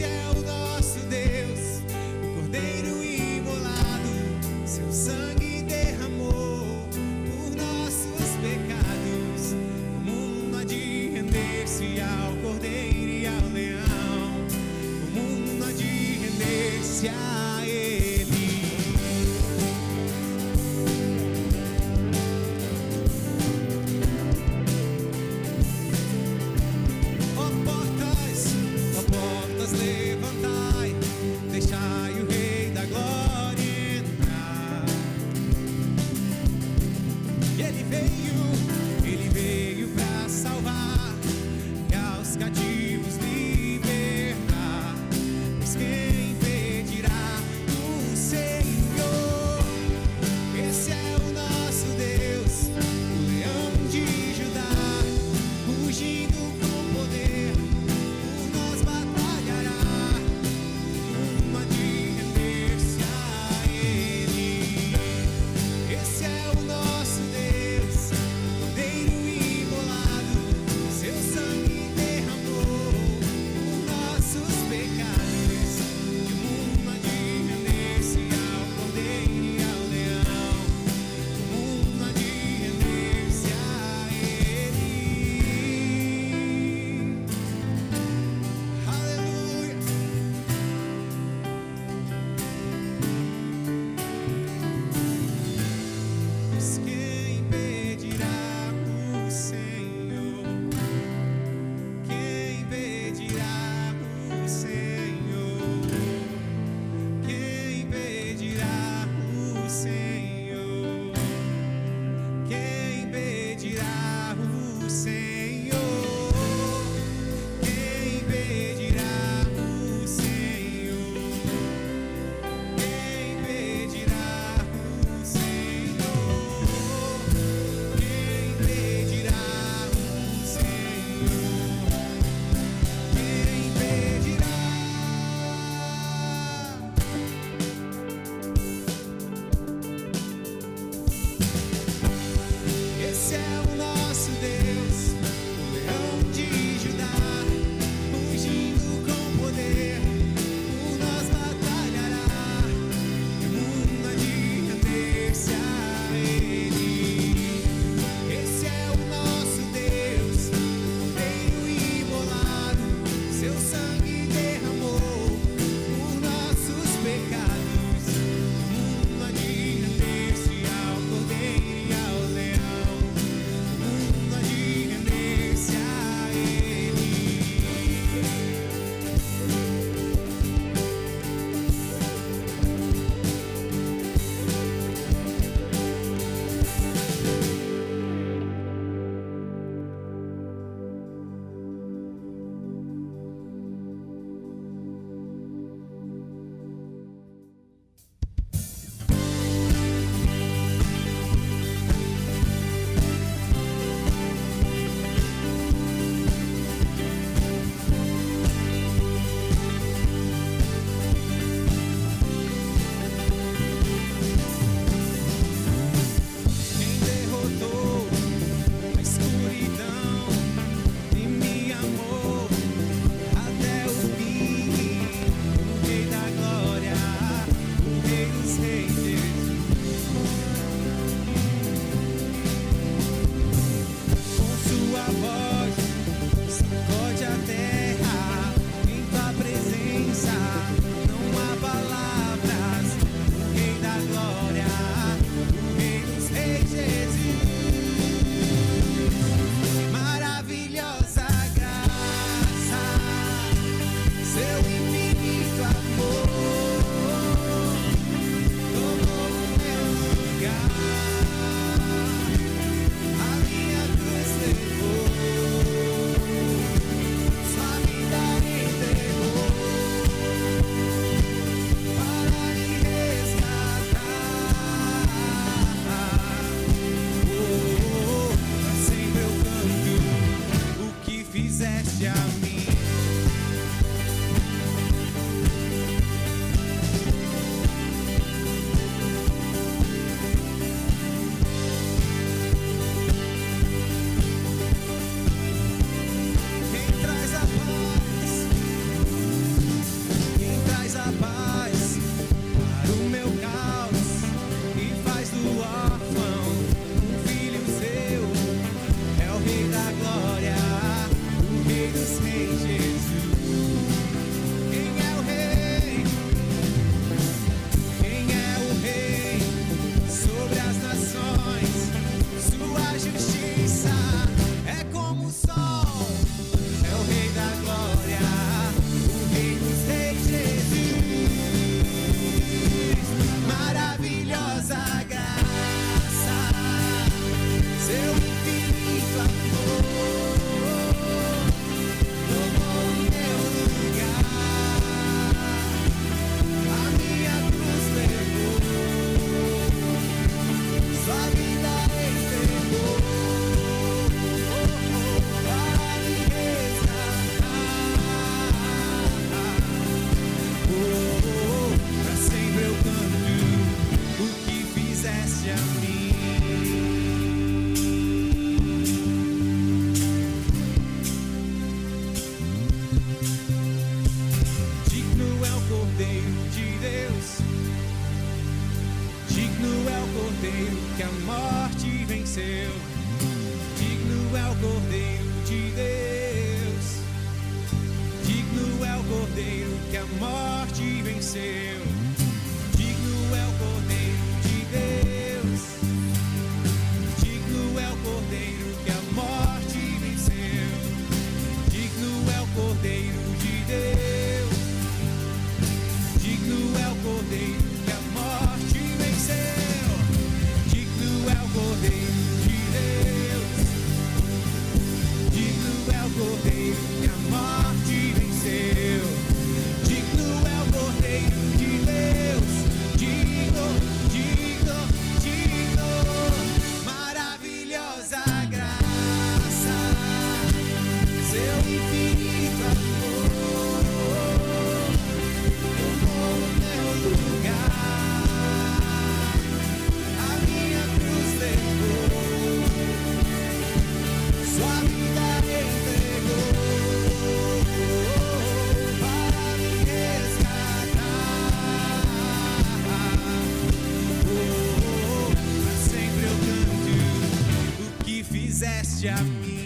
Esse é o nosso Deus, o Cordeiro imolado, seu sangue derramou por nossos pecados. O mundo há de render-se ao Cordeiro e ao Leão. O mundo há de render-se a Ele. Ó portas, levantai, deixai o Rei da Glória entrar. Ele veio pra salvar e aos cativos libertar. Pois quem impedirá o Senhor? Esse é o nosso Deus, o Leão de Judá, rugindo com poder, por nós batalhará. Cordeiro que a morte venceu. Digno é o Cordeiro de Deus. Digno é o Cordeiro que a morte venceu. Digno é o Cordeiro de Deus. Digno é o Cordeiro que a morte venceu. Digno é o Cordeiro de Deus. Digno é o Cordeiro que a morte venceu. Digno é o Cordeiro de Deus. Digno é o Cordeiro que a morte venceu. Digno é o Cordeiro de Deus. Digno, digno, digno. Maravilhosa graça, seu infinito amor tomou o meu lugar. A minha cruz levou, sua vida entregou para me resgatar. Pra sempre eu canto o que fizeste a mim.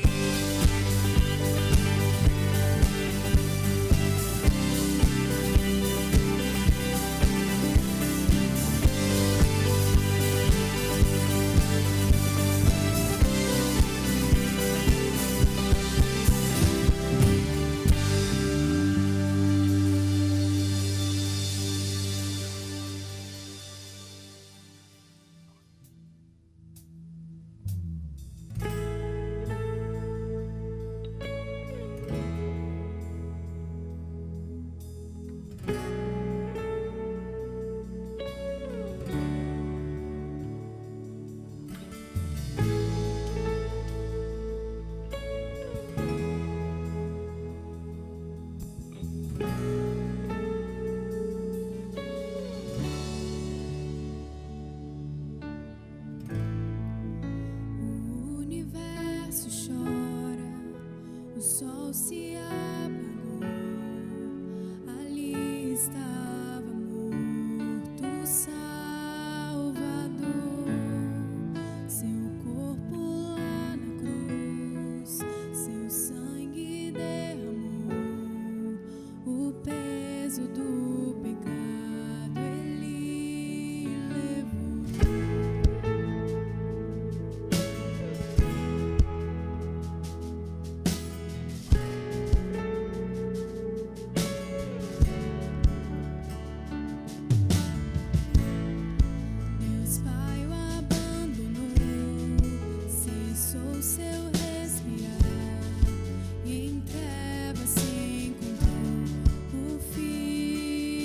O universo chora, o sol se apagou. Ali estava morto o Salvador. Seu corpo lá na cruz, seu sangue derramou. O peso do pecado ele levou. Deus Pai o abandonou, cessou seu respirar, e em trevas se encontrou o Filho.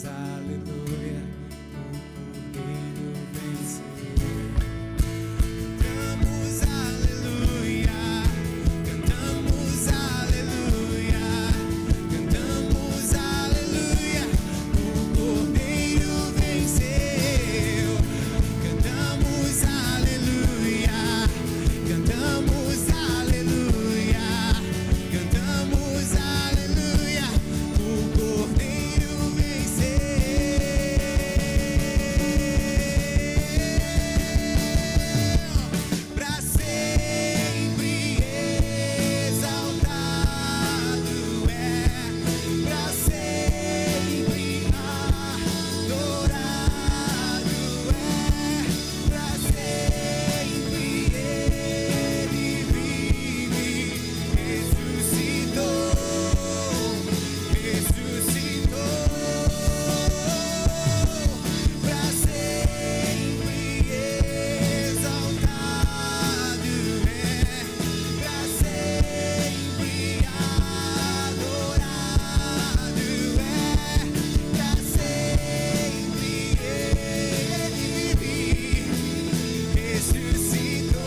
aleluia, o Cordeiro venceu. Cantamos aleluia, cantamos aleluia, o Cordeiro venceu. Cantamos aleluia, cantamos aleluia, cantamos aleluia, o Cordeiro venceu. Pra sempre exaltado é, pra sempre adorado é, pra sempre ele vive, ressuscitou, pra sempre exaltado é, pra sempre adorado é, pra sempre ele vive, ressuscitou.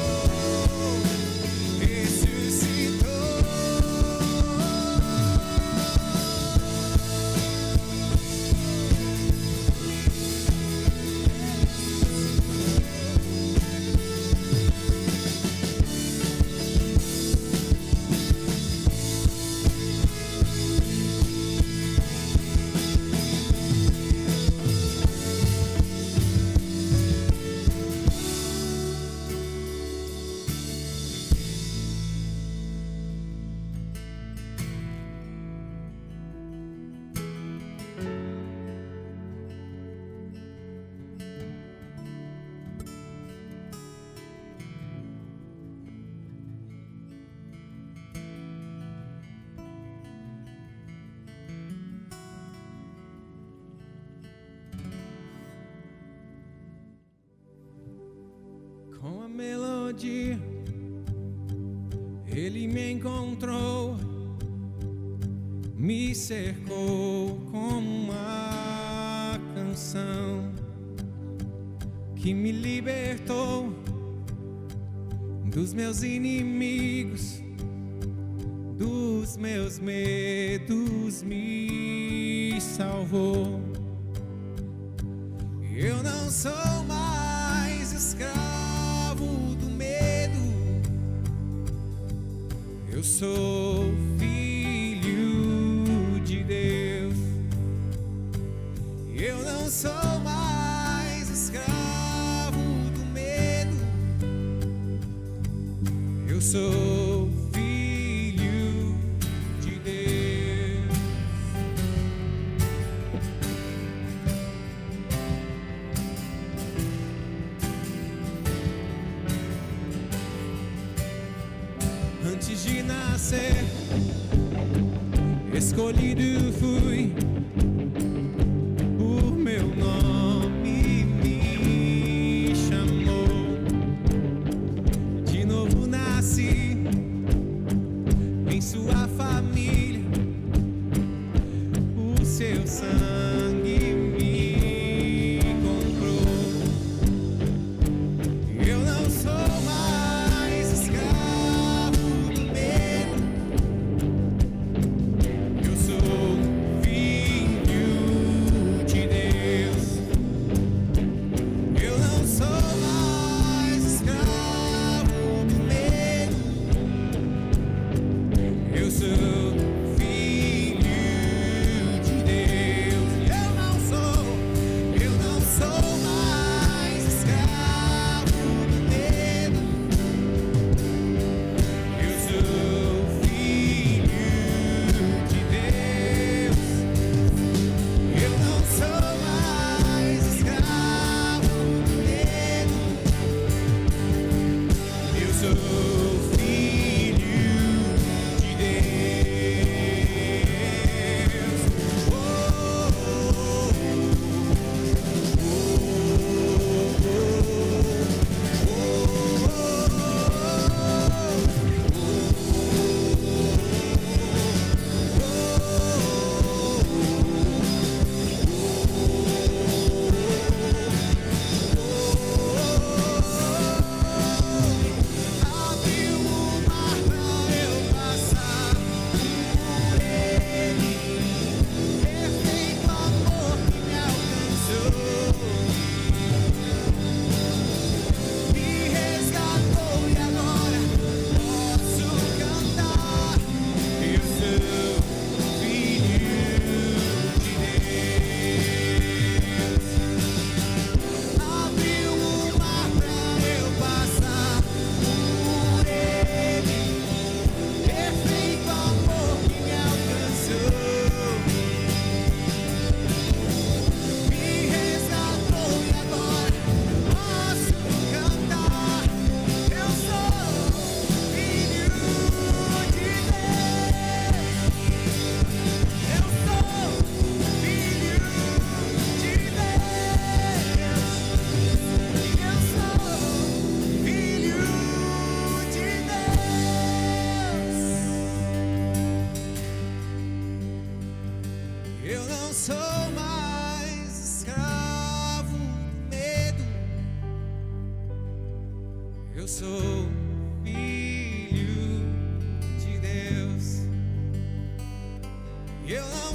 Com a melodia, ele me encontrou, me cercou com uma canção que me libertou dos meus inimigos, dos meus medos, me salvou. Eu não sou mais escravo do medo, eu sou filho de Deus. Eu não sou mais escravo do medo, eu sou filho de Deus. Antes de nascer, escolhido fui, por meu nome me chamou. De novo nasci em sua família, o seu sangue me comprou. Eu não sou mais escravo do medo, eu sou filho de Deus. Eu não sou mais escravo do medo, eu sou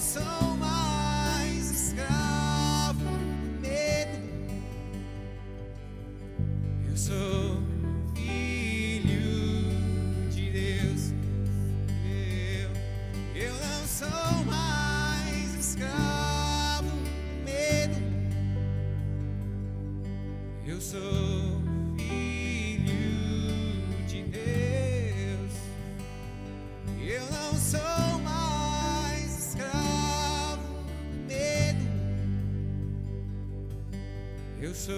sou mais escravo do medo. Eu sou filho de Deus. Eu não sou mais escravo do medo. Eu sou filho de Deus. Eu não sou mais escravo do medo. Eu sou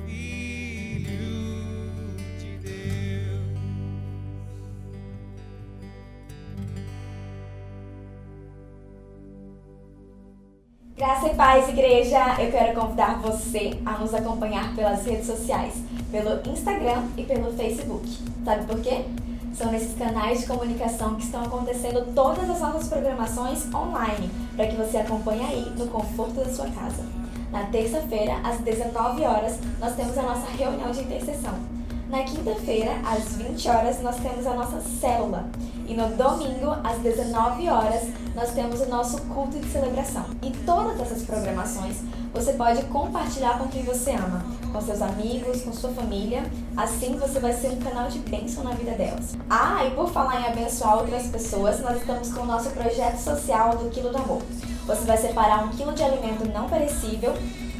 filho de Deus. Graça e paz, igreja! Eu quero convidar você a nos acompanhar pelas redes sociais, pelo Instagram e pelo Facebook. Sabe por quê? São nesses canais de comunicação que estão acontecendo todas as nossas programações online, para que você acompanhe aí no conforto da sua casa. Na terça-feira, às 19 horas, nós temos a nossa reunião de intercessão. Na quinta-feira, às 20 horas, nós temos a nossa célula. E no domingo, às 19 horas, nós temos o nosso culto de celebração. E todas essas programações você pode compartilhar com quem você ama, com seus amigos, com sua família. Assim você vai ser um canal de bênção na vida delas. Ah, e por falar em abençoar outras pessoas, nós estamos com o nosso projeto social do Quilo do Amor. Você vai separar 1 quilo de alimento não perecível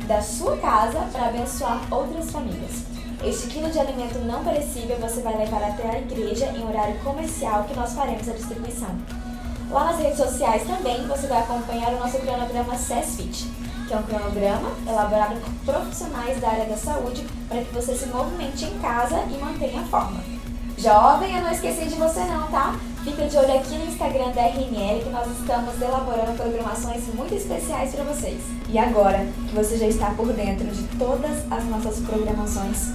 da sua casa para abençoar outras famílias. Este quilo de alimento não perecível você vai levar até a igreja em horário comercial que nós faremos a distribuição. Lá nas redes sociais também você vai acompanhar o nosso cronograma SESFIT, que é um cronograma elaborado por profissionais da área da saúde para que você se movimente em casa e mantenha a forma. Jovem, eu não esqueci de você não, tá? Fica de olho aqui no Instagram da RNL que nós estamos elaborando programações muito especiais para vocês. E agora que você já está por dentro de todas as nossas programações,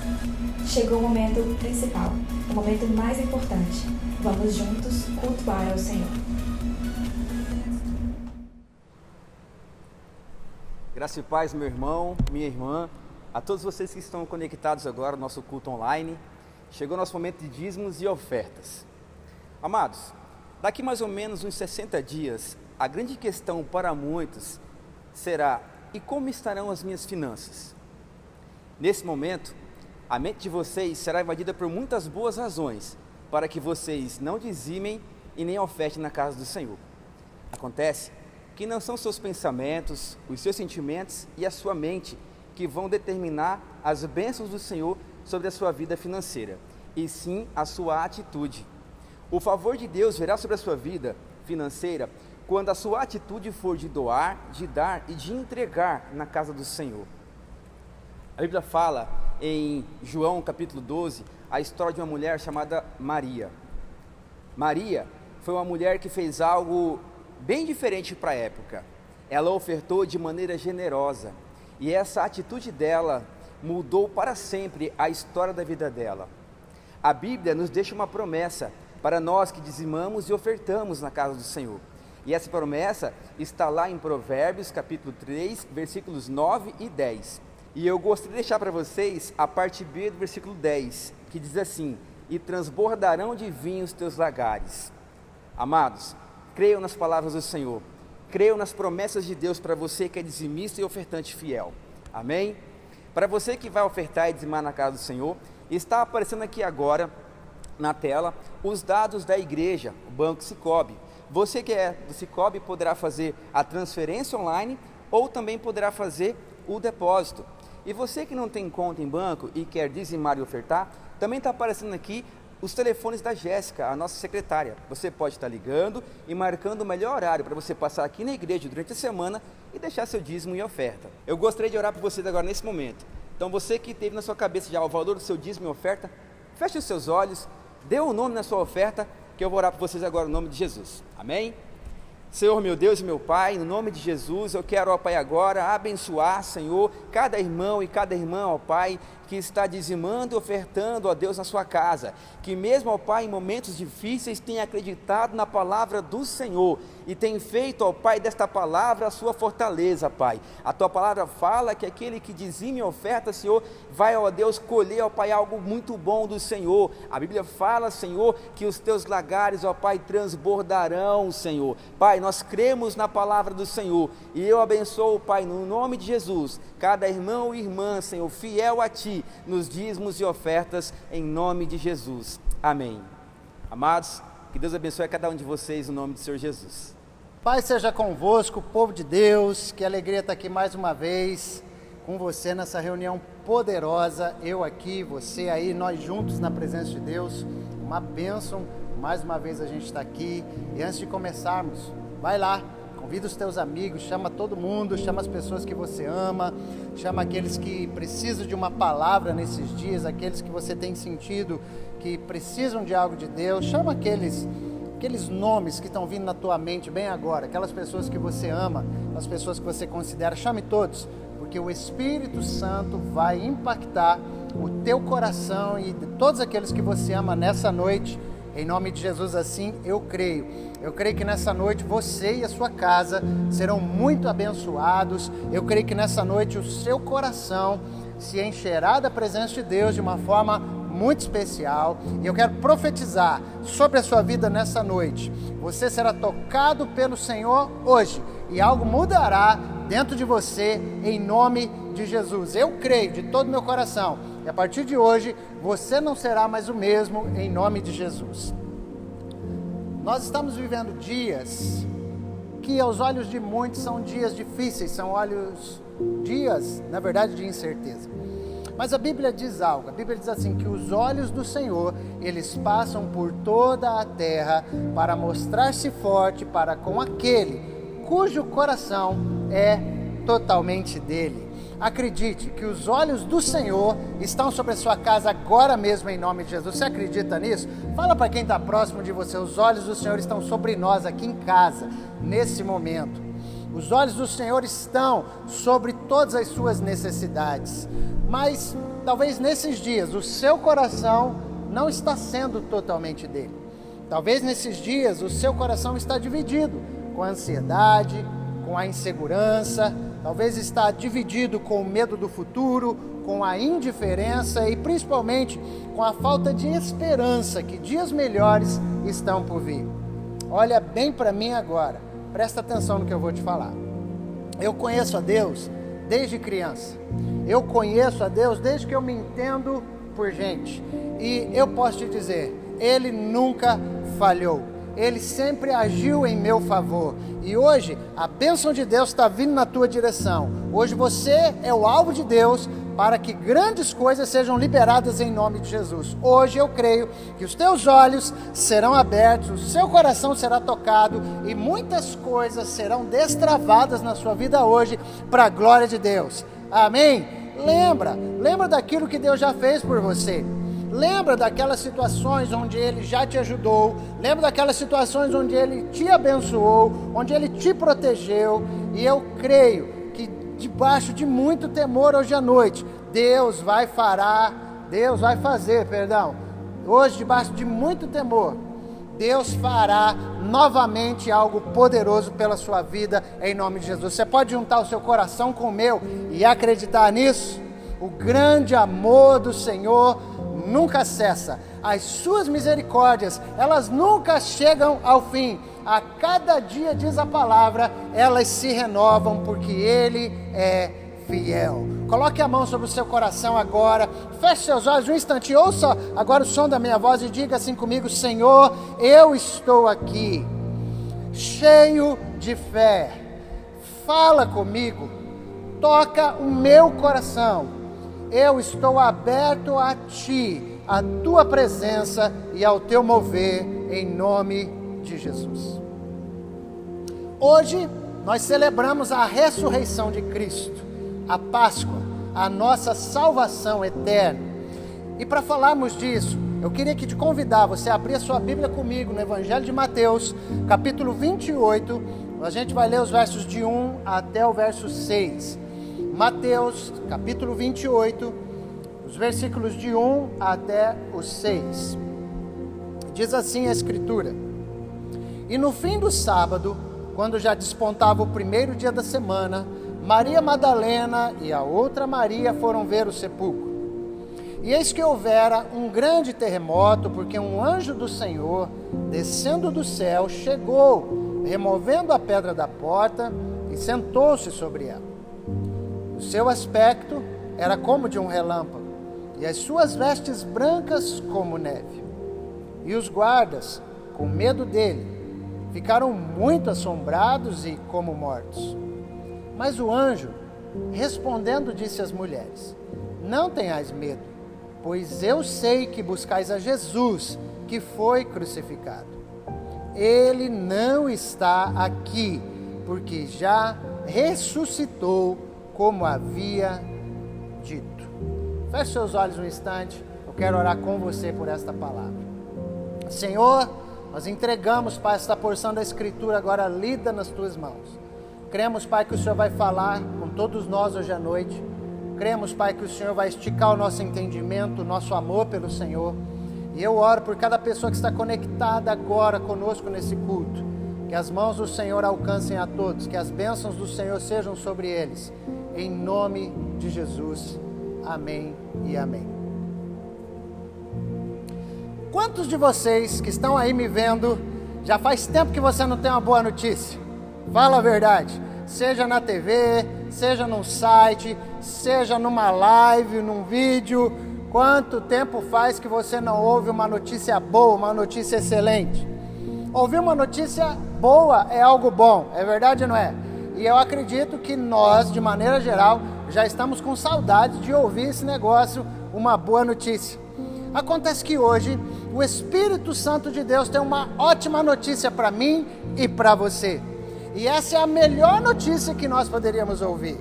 chegou o momento principal, o momento mais importante. Vamos juntos cultuar ao Senhor. Graça e paz, meu irmão, minha irmã, a todos vocês que estão conectados agora no nosso culto online. Chegou o nosso momento de dízimos e ofertas. Amados, daqui mais ou menos uns 60 dias, a grande questão para muitos será: e como estarão as minhas finanças? Nesse momento, a mente de vocês será invadida por muitas boas razões para que vocês não dizimem e nem ofertem na casa do Senhor. Acontece que não são seus pensamentos, os seus sentimentos e a sua mente que vão determinar as bênçãos do Senhor sobre a sua vida financeira, e sim a sua atitude. O favor de Deus virá sobre a sua vida financeira quando a sua atitude for de doar, de dar e de entregar na casa do Senhor. A Bíblia fala em João capítulo 12 a história de uma mulher chamada Maria. Maria foi uma mulher que fez algo bem diferente para a época. Ela ofertou de maneira generosa, e essa atitude dela mudou para sempre a história da vida dela. A Bíblia nos deixa uma promessa para nós que dizimamos e ofertamos na casa do Senhor. E essa promessa está lá em Provérbios capítulo 3, versículos 9 e 10. E eu gostaria de deixar para vocês a parte B do versículo 10, que diz assim: e transbordarão de vinho os teus lagares. Amados, creiam nas palavras do Senhor, creiam nas promessas de Deus para você que é dizimista e ofertante fiel. Amém? Para você que vai ofertar e dizimar na casa do Senhor, está aparecendo aqui agora na tela os dados da igreja, o Banco Sicoob. Você que é do Sicoob poderá fazer a transferência online ou também poderá fazer o depósito. E você que não tem conta em banco e quer dizimar e ofertar, também está aparecendo aqui os telefones da Jéssica, a nossa secretária. Você pode estar ligando e marcando o melhor horário para você passar aqui na igreja durante a semana e deixar seu dízimo e oferta. Eu gostaria de orar por vocês agora nesse momento. Então você que teve na sua cabeça já o valor do seu dízimo e oferta, feche os seus olhos, dê um nome na sua oferta, que eu vou orar por vocês agora no nome de Jesus. Amém? Senhor, meu Deus e meu Pai, no nome de Jesus, eu quero, ó Pai, agora abençoar, Senhor, cada irmão e cada irmã, ó Pai, que que está dizimando e ofertando, ó Deus, na sua casa, que mesmo, ó Pai, em momentos difíceis, tem acreditado na palavra do Senhor e tem feito, ó Pai, desta palavra a sua fortaleza, Pai. A tua palavra fala que aquele que dizime e oferta, Senhor, vai, ó Deus, colher, ó Pai, algo muito bom do Senhor. A Bíblia fala, Senhor, que os teus lagares, ó Pai, transbordarão, Senhor. Pai, nós cremos na palavra do Senhor e eu abençoo, Pai, no nome de Jesus, cada irmão e irmã, Senhor, fiel a Ti, nos dízimos e ofertas, em nome de Jesus. Amém. Amados, que Deus abençoe a cada um de vocês, no nome do Senhor Jesus. Pai seja convosco, povo de Deus, que alegria estar aqui mais uma vez com você nessa reunião poderosa, eu aqui, você aí, nós juntos na presença de Deus, uma bênção, mais uma vez a gente está aqui. E antes de começarmos, vai lá, convida os teus amigos, chama todo mundo, chama as pessoas que você ama, chama aqueles que precisam de uma palavra nesses dias, aqueles que você tem sentido que precisam de algo de Deus, chama aqueles nomes que estão vindo na tua mente bem agora, aquelas pessoas que você ama, as pessoas que você considera, chame todos, porque o Espírito Santo vai impactar o teu coração e de todos aqueles que você ama nessa noite. Em nome de Jesus, assim eu creio. Eu creio que nessa noite você e a sua casa serão muito abençoados. Eu creio que nessa noite o seu coração se encherá da presença de Deus de uma forma muito especial. E eu quero profetizar sobre a sua vida nessa noite. Você será tocado pelo Senhor hoje e algo mudará dentro de você em nome de Jesus. Eu creio de todo o meu coração. E a partir de hoje, você não será mais o mesmo, em nome de Jesus. Nós estamos vivendo dias que aos olhos de muitos são dias difíceis, são dias, na verdade, de incerteza. Mas a Bíblia diz algo, a Bíblia diz assim, que os olhos do Senhor, eles passam por toda a terra para mostrar-se forte para com aquele cujo coração é totalmente dele. Acredite que os olhos do Senhor estão sobre a sua casa agora mesmo, em nome de Jesus. Você acredita nisso? Fala para quem está próximo de você, os olhos do Senhor estão sobre nós aqui em casa, nesse momento. Os olhos do Senhor estão sobre todas as suas necessidades. Mas talvez nesses dias o seu coração não está sendo totalmente dele. Talvez nesses dias o seu coração está dividido com a ansiedade, com a insegurança, talvez está dividido com o medo do futuro, com a indiferença e principalmente com a falta de esperança que dias melhores estão por vir. Olha bem para mim agora, presta atenção no que eu vou te falar. Eu conheço a Deus desde criança, eu conheço a Deus desde que eu me entendo por gente, e eu posso te dizer, Ele nunca falhou. Ele sempre agiu em meu favor. E hoje, a bênção de Deus está vindo na tua direção. Hoje você é o alvo de Deus para que grandes coisas sejam liberadas em nome de Jesus. Hoje eu creio que os teus olhos serão abertos, o seu coração será tocado e muitas coisas serão destravadas na sua vida hoje para a glória de Deus. Amém? Lembra daquilo que Deus já fez por você. Lembra daquelas situações onde Ele já te ajudou. Lembra daquelas situações onde Ele te abençoou, onde Ele te protegeu. E eu creio que debaixo de muito temor hoje à noite, Deus vai fazer, hoje debaixo de muito temor, Deus fará novamente algo poderoso pela sua vida em nome de Jesus. Você pode juntar o seu coração com o meu e acreditar nisso? O grande amor do Senhor nunca cessa, as suas misericórdias, elas nunca chegam ao fim, a cada dia, diz a palavra, elas se renovam, porque Ele é fiel. Coloque a mão sobre o seu coração agora, feche seus olhos um instante, ouça agora o som da minha voz e diga assim comigo: Senhor, eu estou aqui, cheio de fé, fala comigo, toca o meu coração. Eu estou aberto a Ti, a Tua presença e ao Teu mover, em nome de Jesus. Hoje nós celebramos a ressurreição de Cristo, a Páscoa, a nossa salvação eterna. E para falarmos disso, eu queria te convidar, você a abrir a sua Bíblia comigo no Evangelho de Mateus, capítulo 28, a gente vai ler os versos de 1 até o verso 6. Mateus, capítulo 28, os versículos de 1 até o 6. Diz assim a Escritura: E no fim do sábado, quando já despontava o primeiro dia da semana, Maria Madalena e a outra Maria foram ver o sepulcro. E eis que houvera um grande terremoto, porque um anjo do Senhor, descendo do céu, chegou, removendo a pedra da porta, e sentou-se sobre ela. O seu aspecto era como de um relâmpago, e as suas vestes brancas como neve. E os guardas, com medo dele, ficaram muito assombrados e como mortos. Mas o anjo, respondendo, disse às mulheres: Não tenhais medo, pois eu sei que buscais a Jesus, que foi crucificado. Ele não está aqui, porque já ressuscitou, como havia dito. Feche seus olhos um instante, eu quero orar com você por esta palavra. Senhor, nós entregamos, Pai, esta porção da Escritura agora lida nas Tuas mãos. Cremos, Pai, que o Senhor vai falar com todos nós hoje à noite. Cremos, Pai, que o Senhor vai esticar o nosso entendimento, o nosso amor pelo Senhor. E eu oro por cada pessoa que está conectada agora conosco nesse culto. Que as mãos do Senhor alcancem a todos, que as bênçãos do Senhor sejam sobre eles. Em nome de Jesus. Amém e amém. Quantos de vocês que estão aí me vendo, já faz tempo que você não tem uma boa notícia? Fala a verdade. Seja na TV, seja num site, seja numa live, num vídeo. Quanto tempo faz que você não ouve uma notícia boa, uma notícia excelente? Ouvir uma notícia boa é algo bom, é verdade ou não é? E eu acredito que nós, de maneira geral, já estamos com saudade de ouvir esse negócio, uma boa notícia. Acontece que hoje o Espírito Santo de Deus tem uma ótima notícia para mim e para você. E essa é a melhor notícia que nós poderíamos ouvir.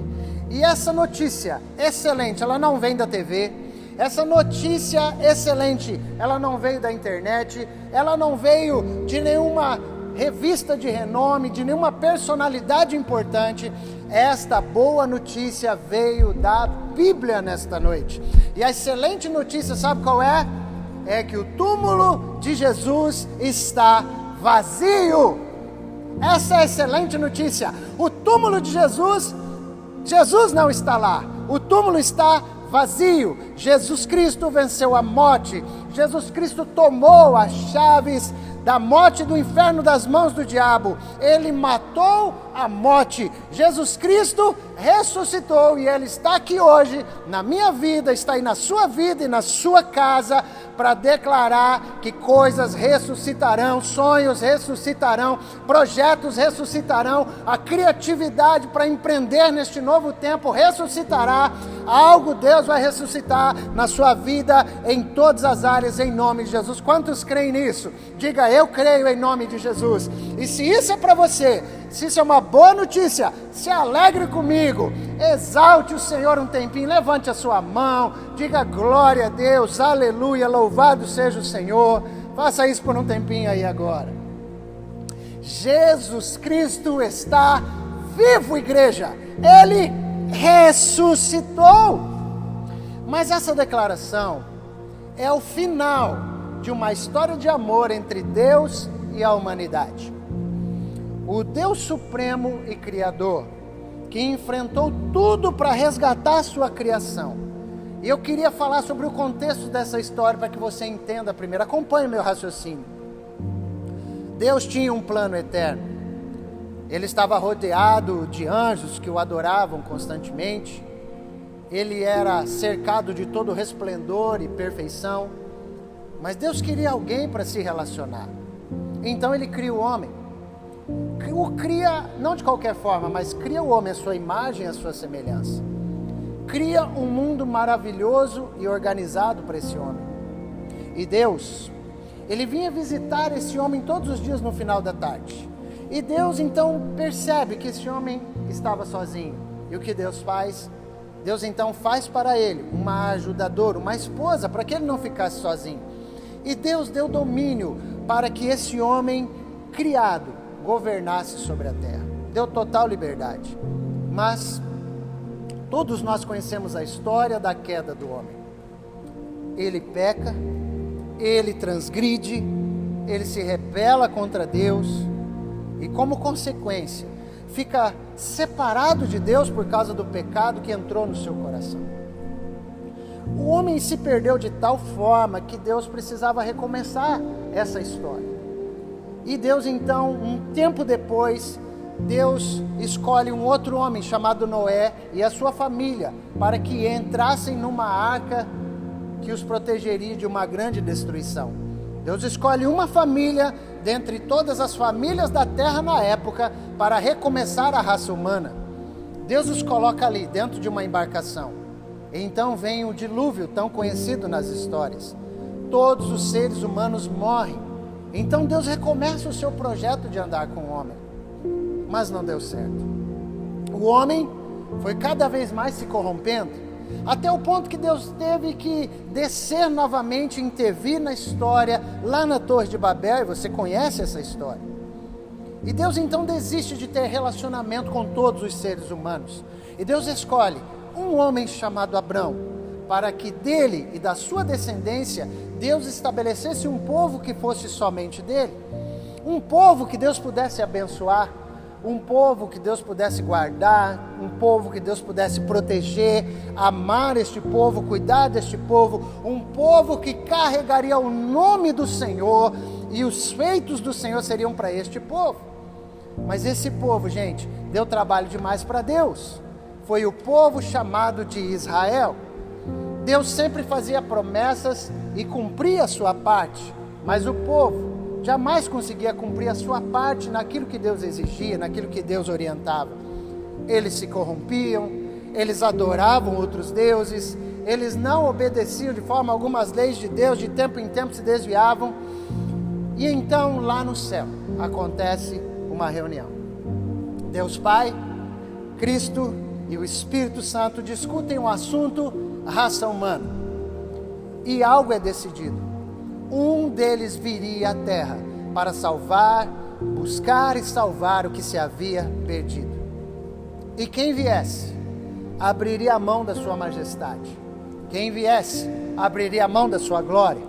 E essa notícia excelente, ela não vem da TV. Essa notícia excelente, ela não veio da internet. Ela não veio de nenhuma revista de renome, de nenhuma personalidade importante. Esta boa notícia veio da Bíblia nesta noite. E a excelente notícia, sabe qual é? É que o túmulo de Jesus está vazio. Essa é a excelente notícia. O túmulo de Jesus não está lá. O túmulo está vazio. Jesus Cristo venceu a morte. Jesus Cristo tomou as chaves da morte e do inferno das mãos do diabo. Ele matou a morte. Jesus Cristo ressuscitou e Ele está aqui hoje, na minha vida, está aí na sua vida e na sua casa, para declarar que coisas ressuscitarão, sonhos ressuscitarão, projetos ressuscitarão, a criatividade para empreender neste novo tempo ressuscitará. Algo Deus vai ressuscitar na sua vida, em todas as áreas, em nome de Jesus. Quantos creem nisso? Diga: eu creio em nome de Jesus. E se isso é para você, se isso é uma boa notícia, se alegre comigo, exalte o Senhor um tempinho, levante a sua mão, diga glória a Deus, aleluia, louvado seja o Senhor. Faça isso por um tempinho aí agora. Jesus Cristo está vivo, igreja. Ele ressuscitou. Mas essa declaração é o final de uma história de amor entre Deus e a humanidade. O Deus Supremo e Criador, que enfrentou tudo para resgatar a sua criação. E eu queria falar sobre o contexto dessa história para que você entenda primeiro. Acompanhe meu raciocínio. Deus tinha um plano eterno. Ele estava rodeado de anjos que o adoravam constantemente. Ele era cercado de todo resplendor e perfeição. Mas Deus queria alguém para se relacionar. Então Ele cria o homem. O cria, não de qualquer forma, mas cria o homem à sua imagem e à sua semelhança. Cria um mundo maravilhoso e organizado para esse homem. E Deus, Ele vinha visitar esse homem todos os dias no final da tarde. E Deus então percebe que esse homem estava sozinho. E o que Deus faz? Deus então faz para ele uma ajudadora, uma esposa, para que ele não ficasse sozinho. E Deus deu domínio para que esse homem criado governasse sobre a terra. Deu total liberdade. Mas todos nós conhecemos a história da queda do homem. ele peca, ele transgride, ele se rebela contra Deus e, como consequência, fica separado de Deus por causa do pecado que entrou no seu coração. O homem se perdeu de tal forma que Deus precisava recomeçar essa história. E Deus então, um tempo depois, Deus escolhe um outro homem chamado Noé e a sua família para que entrassem numa arca que os protegeria de uma grande destruição. Deus escolhe uma família dentre todas as famílias da terra na época para recomeçar a raça humana. Deus os coloca ali dentro de uma embarcação. E então vem o dilúvio tão conhecido nas histórias. Todos os seres humanos morrem. Então Deus recomeça o seu projeto de andar com o homem. Mas não deu certo. O homem foi cada vez mais se corrompendo, até o ponto que Deus teve que descer novamente, intervir na história, lá na Torre de Babel, e você conhece essa história. E Deus então desiste de ter relacionamento com todos os seres humanos. E Deus escolhe um homem chamado Abrão, para que dele e da sua descendência, Deus estabelecesse um povo que fosse somente dele. Um povo que Deus pudesse abençoar, um povo que Deus pudesse guardar, um povo que Deus pudesse proteger, amar este povo, cuidar deste povo, um povo que carregaria o nome do Senhor, e os feitos do Senhor seriam para este povo. Mas esse povo, gente, deu trabalho demais para Deus. Foi o povo chamado de Israel. Deus sempre fazia promessas e cumpria a sua parte, mas o povo jamais conseguia cumprir a sua parte naquilo que Deus exigia, naquilo que Deus orientava. Eles se corrompiam, eles adoravam outros deuses, eles não obedeciam de forma alguma às leis de Deus, de tempo em tempo se desviavam. E então lá no céu acontece uma reunião. Deus Pai, Cristo e o Espírito Santo discutem o assunto raça humana. E algo é decidido. Um deles viria à terra para salvar, buscar e salvar o que se havia perdido. E quem viesse, abriria a mão da sua majestade. Quem viesse, abriria a mão da sua glória.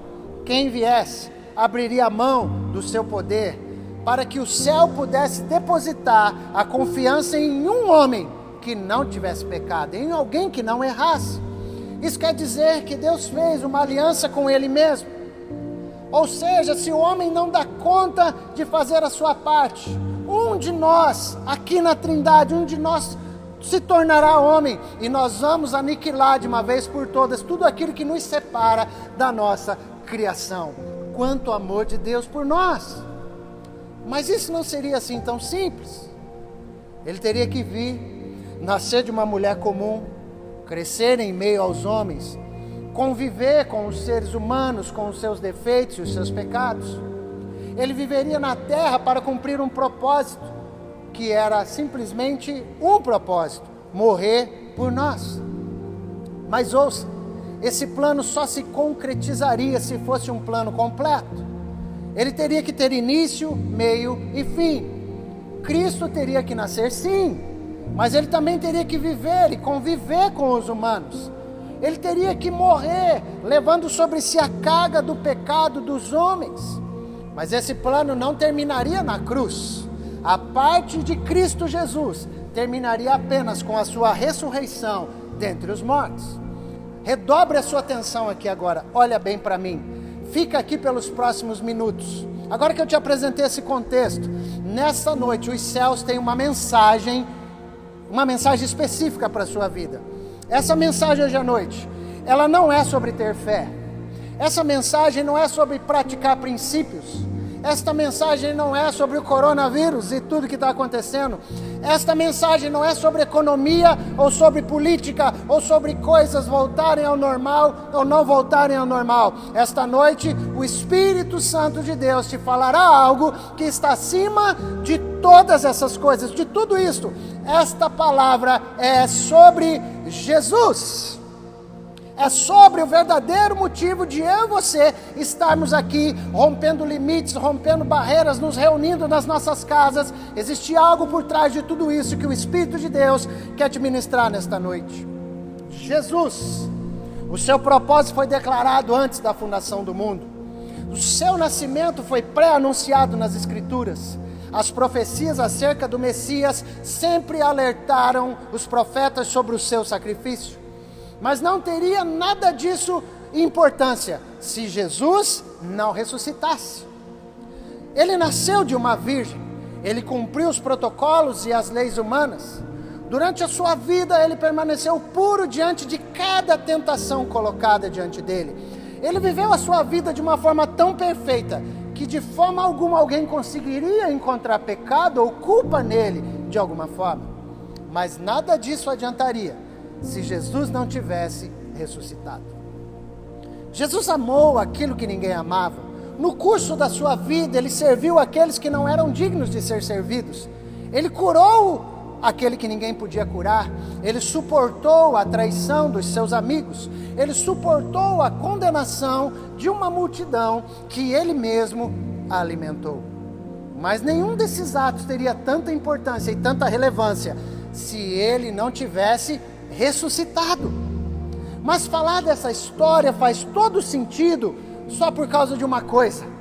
Quem viesse, abriria a mão do seu poder, para que o céu pudesse depositar a confiança em um homem que não tivesse pecado, em alguém que não errasse. Isso quer dizer que Deus fez uma aliança com Ele mesmo. Ou seja, se o homem não dá conta de fazer a sua parte, um de nós, aqui na Trindade, um de nós se tornará homem, e nós vamos aniquilar de uma vez por todas tudo aquilo que nos separa da nossa criação. Quanto amor de Deus por nós! Mas isso não seria assim tão simples. Ele teria que vir, nascer de uma mulher comum, crescer em meio aos homens, conviver com os seres humanos, com os seus defeitos e os seus pecados. Ele viveria na terra para cumprir um propósito, que era simplesmente um propósito: morrer por nós. Mas ouça, esse plano só se concretizaria se fosse um plano completo. Ele teria que ter início, meio e fim. Cristo teria que nascer, sim, mas ele também teria que viver e conviver com os humanos. Ele teria que morrer, levando sobre si a carga do pecado dos homens. Mas esse plano não terminaria na cruz. A parte de Cristo Jesus terminaria apenas com a sua ressurreição dentre os mortos. Redobre a sua atenção aqui agora, olha bem para mim. Fica aqui pelos próximos minutos. Agora que eu te apresentei esse contexto, nessa noite os céus têm uma mensagem específica para a sua vida. Essa mensagem hoje à noite, ela não é sobre ter fé. Essa mensagem não é sobre praticar princípios. Esta mensagem não é sobre o coronavírus e tudo que está acontecendo. Esta mensagem não é sobre economia ou sobre política ou sobre coisas voltarem ao normal ou não voltarem ao normal. Esta noite o Espírito Santo de Deus te falará algo que está acima de todas essas coisas, de tudo isso. Esta palavra é sobre Jesus. É sobre o verdadeiro motivo de eu e você estarmos aqui, rompendo limites, rompendo barreiras, nos reunindo nas nossas casas. Existe algo por trás de tudo isso que o Espírito de Deus quer te ministrar nesta noite. Jesus, O seu propósito foi declarado antes da fundação do mundo. O seu nascimento foi pré-anunciado nas Escrituras. As profecias acerca do Messias sempre alertaram os profetas sobre o seu sacrifício. Mas não teria nada disso importância se Jesus não ressuscitasse. Ele nasceu de uma virgem. Ele cumpriu os protocolos e as leis humanas. Durante a sua vida, ele permaneceu puro diante de cada tentação colocada diante dele. Ele viveu a sua vida de uma forma tão perfeita que de forma alguma alguém conseguiria encontrar pecado ou culpa nele de alguma forma. Mas nada disso adiantaria se Jesus não tivesse ressuscitado. Jesus amou aquilo que ninguém amava. No curso da sua vida, ele serviu aqueles que não eram dignos de ser servidos. Ele curou aquele que ninguém podia curar. Ele suportou a traição dos seus amigos. Ele suportou a condenação de uma multidão que ele mesmo alimentou. Mas nenhum desses atos teria tanta importância e tanta relevância se ele não tivesse ressuscitado. Mas falar dessa história faz todo sentido só por causa de uma coisa.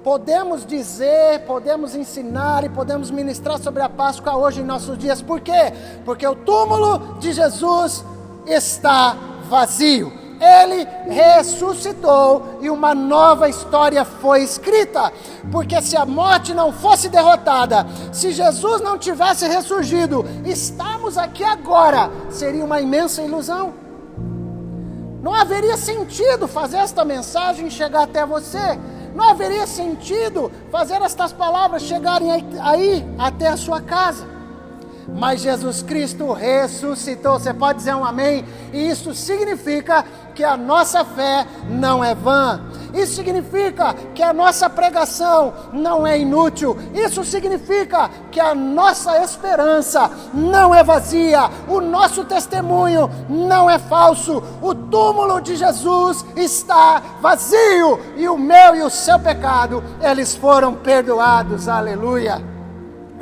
Podemos dizer, podemos ensinar e podemos ministrar sobre a Páscoa hoje em nossos dias. Por quê? Porque o túmulo de Jesus está vazio. Ele ressuscitou e uma nova história foi escrita. Porque se a morte não fosse derrotada, se Jesus não tivesse ressurgido, estarmos aqui agora seria uma imensa ilusão. Não haveria sentido fazer esta mensagem chegar até você. Não haveria sentido fazer estas palavras chegarem aí até a sua casa. Mas Jesus Cristo ressuscitou. Você pode dizer um amém? E isso significa que a nossa fé não é vã. Isso significa que a nossa pregação não é inútil. Isso significa que a nossa esperança não é vazia. O nosso testemunho não é falso. O túmulo de Jesus está vazio. E o meu e o seu pecado, eles foram perdoados. Aleluia.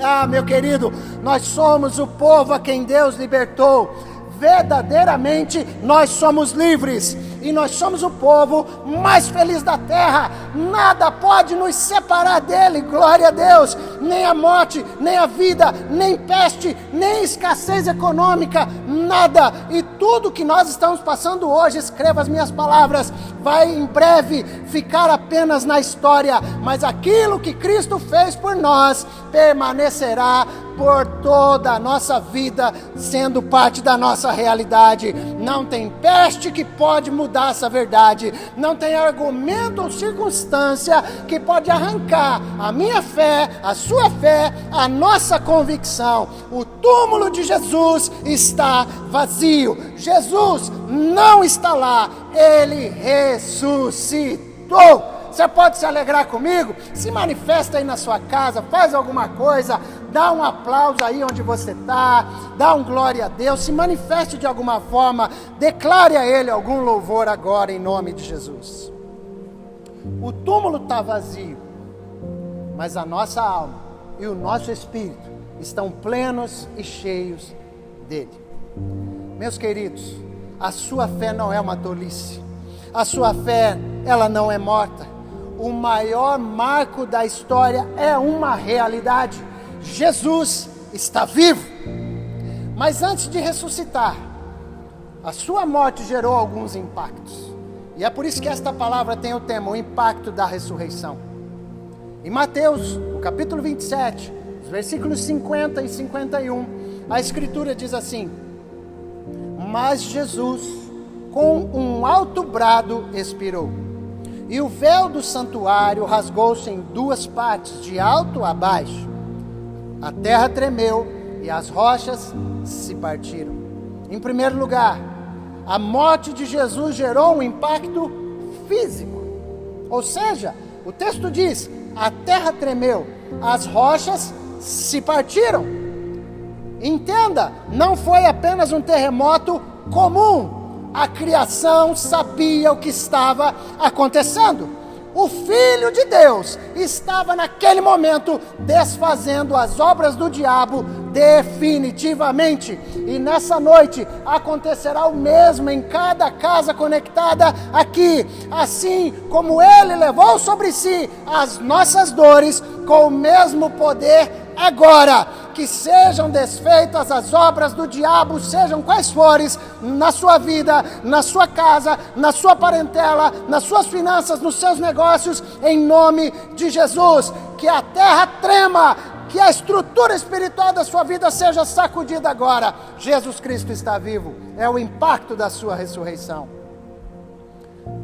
Ah, meu querido, nós somos o povo a quem Deus libertou. Verdadeiramente nós somos livres e nós somos o povo mais feliz da terra. Nada pode nos separar dele, glória a Deus. Nem a morte, nem a vida, nem peste, nem escassez econômica, nada. E tudo que nós estamos passando hoje, escreva as minhas palavras, vai em breve ficar apenas na história. Mas aquilo que Cristo fez por nós permanecerá por toda a nossa vida, sendo parte da nossa realidade. Não tem peste que pode mudar essa verdade. Não tem argumento ou circunstância que pode arrancar a minha fé, a sua fé, a nossa convicção. O túmulo de Jesus está vazio. Jesus não está lá. Ele ressuscitou. Você pode se alegrar comigo? Se manifesta aí na sua casa, faz alguma coisa, dá um aplauso aí onde você está, dá um glória a Deus, se manifeste de alguma forma, declare a Ele algum louvor agora em nome de Jesus. O túmulo está vazio, mas a nossa alma e o nosso espírito estão plenos e cheios dele. Meus queridos, a sua fé não é uma tolice, a sua fé, ela não é morta. O maior marco da história é uma realidade. Jesus está vivo. Mas antes de ressuscitar, a sua morte gerou alguns impactos. E é por isso que esta palavra tem o tema, o impacto da ressurreição. Em Mateus, no capítulo 27, os versículos 50 e 51, a Escritura diz assim: Mas Jesus, com um alto brado, expirou. E o véu do santuário rasgou-se em duas partes, de alto a baixo. A terra tremeu e as rochas se partiram. Em primeiro lugar, a morte de Jesus gerou um impacto físico. Ou seja, o texto diz, a terra tremeu, as rochas se partiram. Entenda, não foi apenas um terremoto comum. A criação sabia o que estava acontecendo. O Filho de Deus estava naquele momento desfazendo as obras do diabo definitivamente. E nessa noite acontecerá o mesmo em cada casa conectada aqui. Assim como Ele levou sobre si as nossas dores, com o mesmo poder agora, que sejam desfeitas as obras do diabo, sejam quais forem, na sua vida, na sua casa, na sua parentela, nas suas finanças, nos seus negócios, em nome de Jesus. Que a terra trema, que a estrutura espiritual da sua vida seja sacudida agora. Jesus Cristo está vivo, é o impacto da sua ressurreição.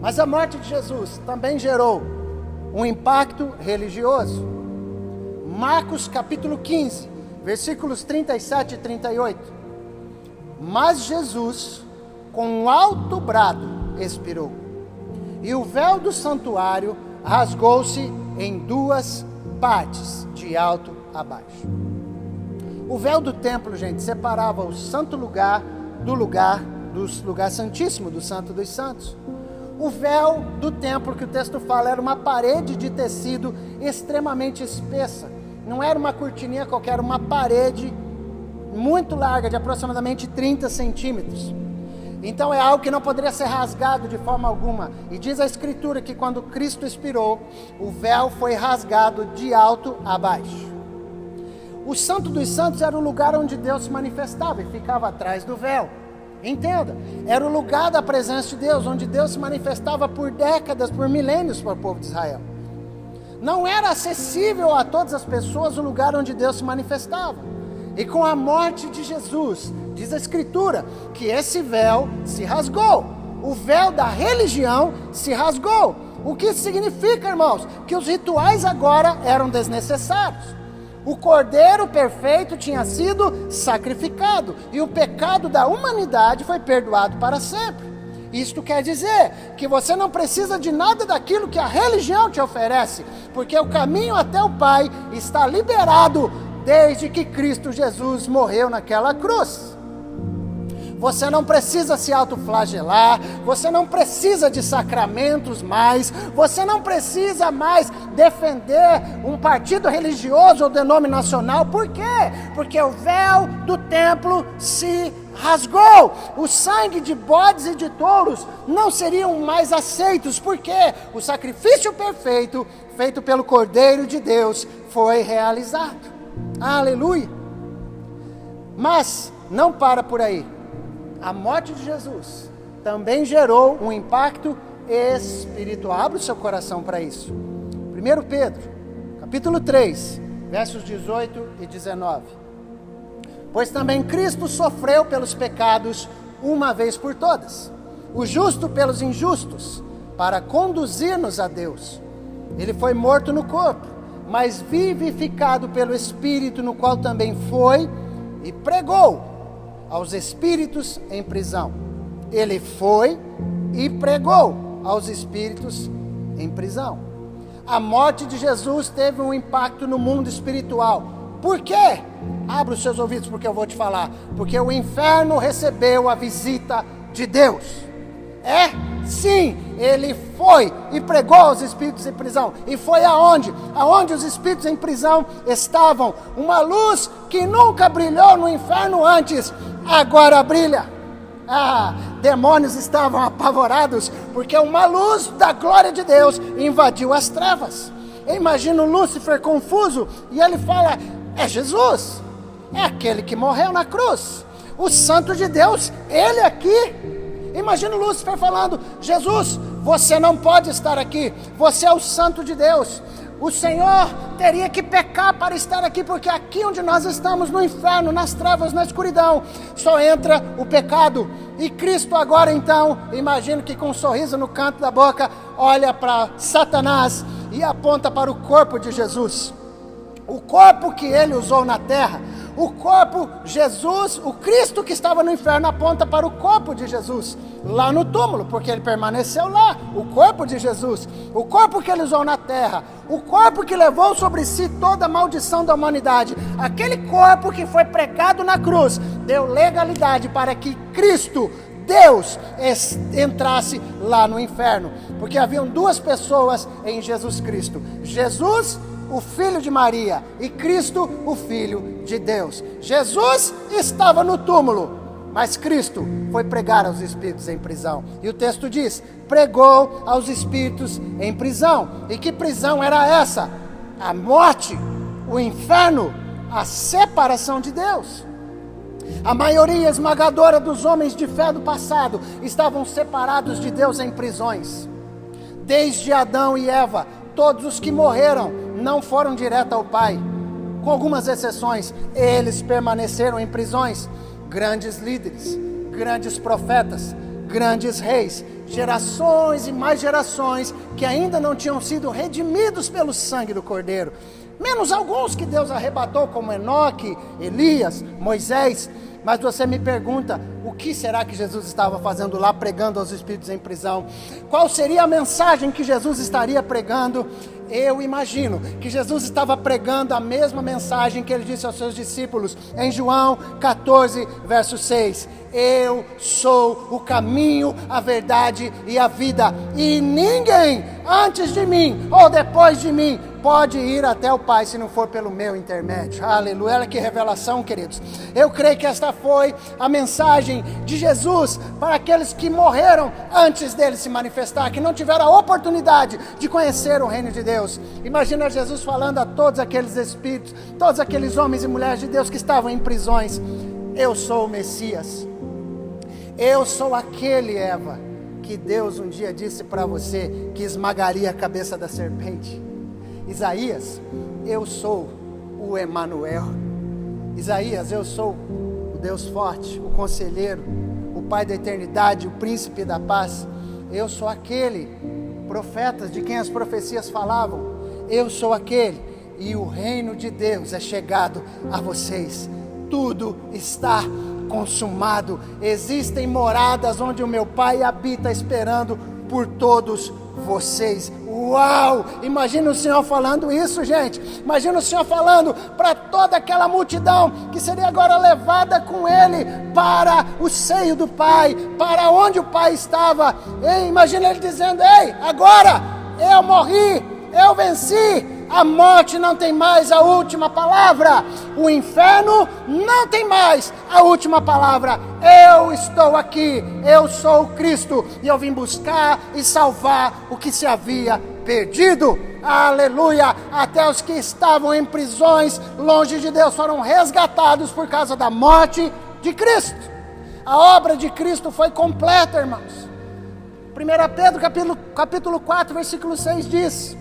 Mas a morte de Jesus também gerou um impacto religioso. Marcos capítulo 15, versículos 37 e 38. Mas Jesus, com um alto brado, expirou, e o véu do santuário rasgou-se em duas partes, de alto a baixo. O véu do templo, gente, separava o santo lugar do lugar santíssimo, do santo dos santos. O véu do templo, que o texto fala, era uma parede de tecido extremamente espessa. Não era uma cortininha qualquer, era uma parede muito larga, de aproximadamente 30 centímetros. Então é algo que não poderia ser rasgado de forma alguma. E diz a Escritura que quando Cristo expirou, o véu foi rasgado de alto a baixo. O Santo dos Santos era o lugar onde Deus se manifestava e ficava atrás do véu. Entenda, era o lugar da presença de Deus, onde Deus se manifestava por décadas, por milênios para o povo de Israel. Não era acessível a todas as pessoas o lugar onde Deus se manifestava. E com a morte de Jesus, diz a Escritura, que esse véu se rasgou. O véu da religião se rasgou. O que isso significa, irmãos? Que os rituais agora eram desnecessários. O Cordeiro perfeito tinha sido sacrificado e o pecado da humanidade foi perdoado para sempre. Isto quer dizer que você não precisa de nada daquilo que a religião te oferece, porque o caminho até o Pai está liberado desde que Cristo Jesus morreu naquela cruz. Você não precisa se autoflagelar, você não precisa de sacramentos mais, você não precisa mais defender um partido religioso ou denominacional. Por quê? Porque o véu do templo se rasgou. O sangue de bodes e de touros não seriam mais aceitos, porque o sacrifício perfeito, feito pelo Cordeiro de Deus, foi realizado. Aleluia! Mas não para por aí. A morte de Jesus também gerou um impacto espiritual. Abre o seu coração para isso. 1 Pedro, capítulo 3, versos 18 e 19. Pois também Cristo sofreu pelos pecados uma vez por todas, o justo pelos injustos, para conduzir-nos a Deus. Ele foi morto no corpo, mas vivificado pelo Espírito, no qual também foi e pregou aos espíritos em prisão. Ele foi e pregou aos espíritos em prisão. A morte de Jesus teve um impacto no mundo espiritual. Por quê? Abra os seus ouvidos porque eu vou te falar. Porque o inferno recebeu a visita de Deus. Sim, ele foi e pregou aos espíritos em prisão. E foi aonde? Aonde os espíritos em prisão estavam. Uma luz que nunca brilhou no inferno antes, agora brilha. Demônios estavam apavorados, porque uma luz da glória de Deus invadiu as trevas. Imagina o Lúcifer confuso, e ele fala, é Jesus, é aquele que morreu na cruz, o santo de Deus, ele aqui. Imagina o Lúcifer falando, Jesus, você não pode estar aqui, você é o santo de Deus. O Senhor teria que pecar para estar aqui, porque aqui onde nós estamos, no inferno, nas trevas, na escuridão, só entra o pecado. E Cristo agora então, imagino que com um sorriso no canto da boca, olha para Satanás e aponta para o corpo de Jesus. O corpo que ele usou na terra, o corpo, Jesus, o Cristo que estava no inferno aponta para o corpo de Jesus, lá no túmulo, porque ele permaneceu lá, o corpo de Jesus, o corpo que ele usou na terra, o corpo que levou sobre si toda a maldição da humanidade, aquele corpo que foi pregado na cruz, deu legalidade para que Cristo, Deus, entrasse lá no inferno, porque haviam duas pessoas em Jesus Cristo, Jesus, o filho de Maria, e Cristo, o Filho de Deus. Jesus estava no túmulo, mas Cristo foi pregar aos espíritos em prisão. E o texto diz, pregou aos espíritos em prisão. E que prisão era essa? A morte, o inferno, a separação de Deus. A maioria esmagadora dos homens de fé do passado estavam separados de Deus em prisões. Desde Adão e Eva, todos os que morreram não foram direto ao Pai. Com algumas exceções, eles permaneceram em prisões. Grandes líderes, grandes profetas, grandes reis, gerações e mais gerações que ainda não tinham sido redimidos pelo sangue do Cordeiro. Menos alguns que Deus arrebatou, como Enoque, Elias, Moisés. Mas você me pergunta, o que será que Jesus estava fazendo lá, pregando aos espíritos em prisão? Qual seria a mensagem que Jesus estaria pregando? Eu imagino que Jesus estava pregando a mesma mensagem que ele disse aos seus discípulos em João 14, verso 6. Eu sou o caminho, a verdade e a vida, e ninguém antes de mim ou depois de mim pode ir até o Pai se não for pelo meu intermédio. Aleluia, olha que revelação, queridos. Eu creio que esta foi a mensagem de Jesus para aqueles que morreram antes dele se manifestar, que não tiveram a oportunidade de conhecer o reino de Deus. Imagina Jesus falando a todos aqueles espíritos, todos aqueles homens e mulheres de Deus que estavam em prisões. Eu sou o Messias. Eu sou aquele, Eva, que Deus um dia disse para você que esmagaria a cabeça da serpente. Isaías, eu sou o Emanuel. Isaías, eu sou o Deus forte, o conselheiro, o Pai da eternidade, o príncipe da paz. Eu sou aquele, profetas de quem as profecias falavam. Eu sou aquele, e o reino de Deus é chegado a vocês. Tudo está consumado. Existem moradas onde o meu Pai habita, esperando por todos vocês. Uau! Imagina o Senhor falando isso, gente. Imagina o Senhor falando para toda aquela multidão que seria agora levada com Ele para o seio do Pai, para onde o Pai estava. Imagina Ele dizendo, ei, agora eu morri, eu venci. A morte não tem mais a última palavra. O inferno não tem mais a última palavra. Eu estou aqui. Eu sou o Cristo. E eu vim buscar e salvar o que se havia perdido. Aleluia. Até os que estavam em prisões, longe de Deus, foram resgatados por causa da morte de Cristo. A obra de Cristo foi completa, irmãos. 1 Pedro capítulo 4, versículo 6 diz: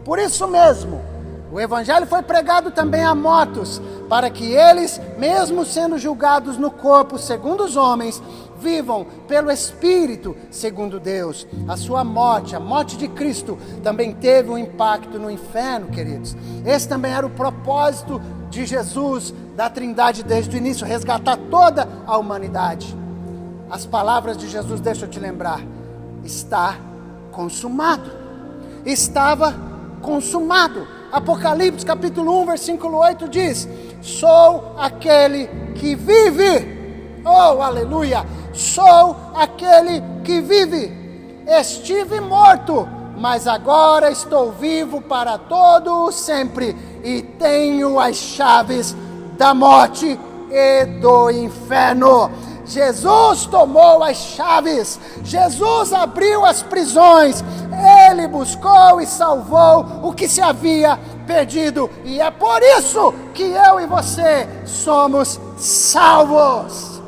por isso mesmo, o Evangelho foi pregado também a mortos, para que eles, mesmo sendo julgados no corpo segundo os homens, vivam pelo Espírito segundo Deus. A sua morte, a morte de Cristo, também teve um impacto no inferno, queridos. Esse também era o propósito de Jesus, da Trindade desde o início, resgatar toda a humanidade. As palavras de Jesus, deixa eu te lembrar, está consumado. Estava consumado. Apocalipse capítulo 1, versículo 8 diz: sou aquele que vive. Oh, aleluia! Sou aquele que vive. Estive morto, mas agora estou vivo para todo o sempre, e tenho as chaves da morte e do inferno. Jesus tomou as chaves, Jesus abriu as prisões, Ele buscou e salvou o que se havia perdido, e é por isso que eu e você somos salvos.